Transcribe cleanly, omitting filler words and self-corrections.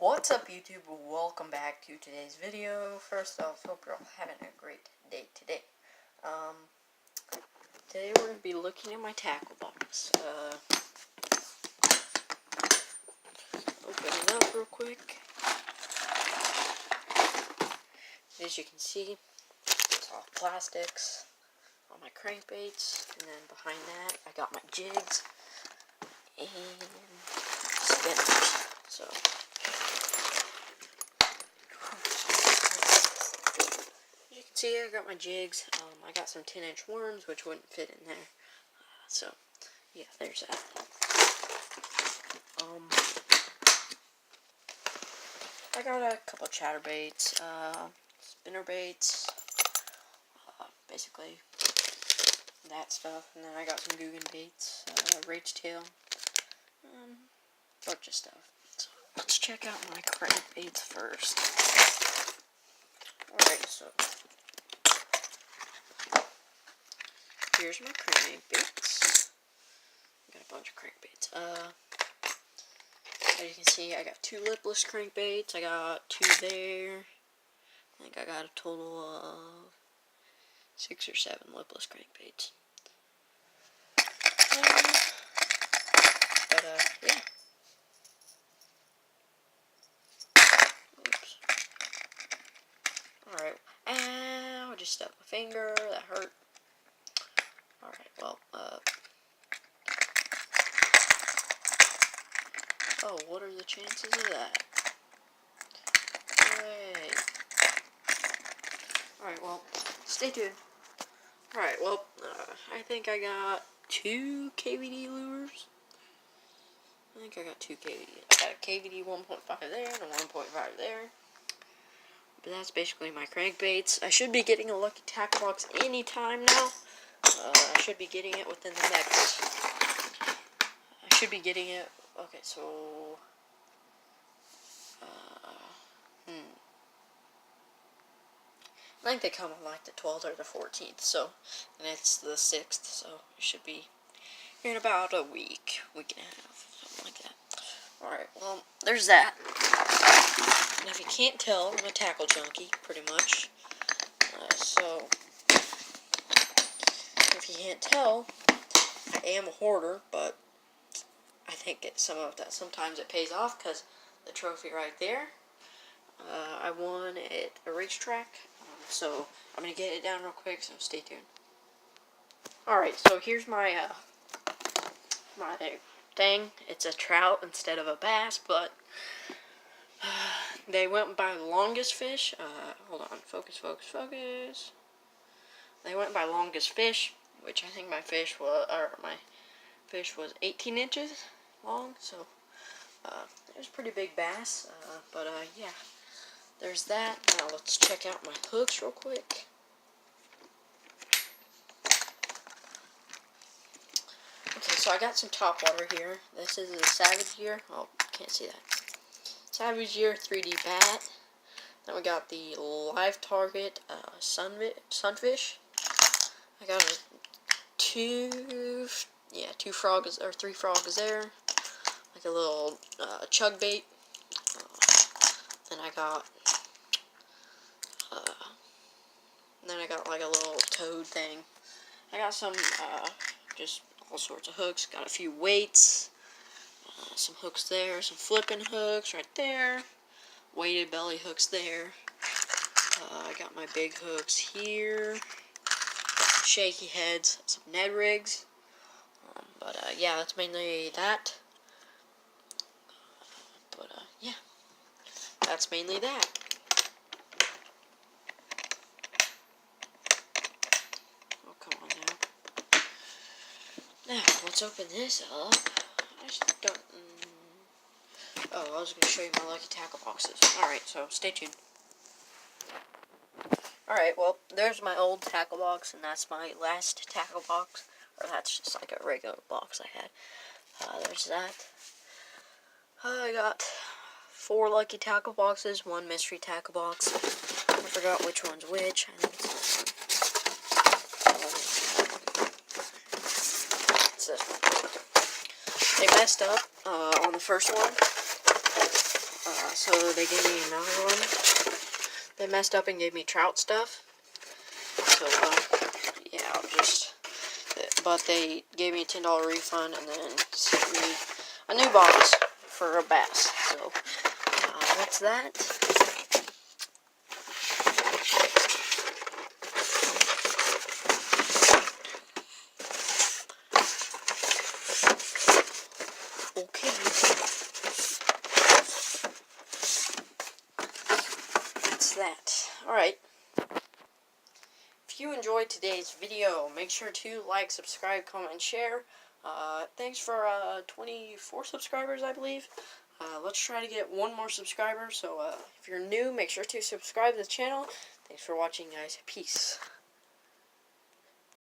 What's up, YouTube? Welcome back to today's video. First off, hope you're all having a great day today. Today we're going to be looking at my tackle box. Open it up real quick. As you can see, it's all plastics, all my crankbaits, and then behind that I got my jigs and spinners. So as you can see, I got my jigs. I got some 10-inch worms, which wouldn't fit in there. So yeah, there's that. I got a couple chatterbaits, spinner baits, basically that stuff, and then I got some Googan baits, rage tail, bunch of stuff. So let's check out my crankbaits first. Alright, so here's my crankbaits. I got a bunch of crankbaits. As you can see, I got 2 lipless crankbaits. I got 2 there. I think I got a total of 6 or 7 lipless crankbaits. Yeah. Oops. Alright. Ow, I just stuck my finger. That hurt. Alright, well, oh, what are the chances of that? Great. Alright, well, stay tuned. Alright, well, I think I got 2 KVD lures. I think I got 2 KVD. I got a KVD 1.5 there and a 1.5 there. But that's basically my crankbaits. I should be getting a lucky tackle box anytime now. I should be getting it within the next... I should be getting it... Okay, so... I think they come on like the 12th or the 14th, so... And it's the 6th, so it should be here in about a week. Week and a half, something like that. Alright, well, there's that. And if you can't tell, I'm a tackle junkie, pretty much. So... If you can't tell, I am a hoarder, but I think sometimes it pays off, because the trophy right there, I won at a racetrack, so I'm going to get it down real quick, so stay tuned. Alright, so here's my, my thing. It's a trout instead of a bass, but they went by longest fish. Hold on, focus. They went by longest fish, which I think my fish was 18 inches long, so it was a pretty big bass, but yeah, there's that. Now let's check out my hooks real quick. Okay, so I got some topwater here. This is a Savage Gear. Oh, can't see that. Savage Gear 3D bat. Then we got the Live Target Sunfish. I got two frogs, or 3 frogs there, like a little chug bait. Then I got like a little toad thing. I got some just all sorts of hooks. Got a few weights, some hooks there, some flipping hooks right there, weighted belly hooks there. I got my big hooks here. Shaky heads, some Ned rigs, but yeah, that's mainly that. Yeah, that's mainly that. Oh, come on now. Now, let's open this up. I just don't... Oh, I was going to show you my lucky tackle boxes. Alright, so stay tuned. Alright, well, there's my old tackle box, and that's my last tackle box. Or that's just like a regular box I had. There's that. I got 4 lucky tackle boxes, 1 mystery tackle box. I forgot which one's which. I think it's this one. They messed up on the first one. so they gave me another one. They messed up and gave me trout stuff. So, yeah, but they gave me a $10 refund and then sent me a new box for a bass. So, that's that. Okay. That's that. Alright. If you enjoyed today's video, make sure to like, subscribe, comment, and share. Thanks for 24 subscribers, I believe. Let's try to get one more subscriber. So if you're new, make sure to subscribe to the channel. Thanks for watching, guys. Peace.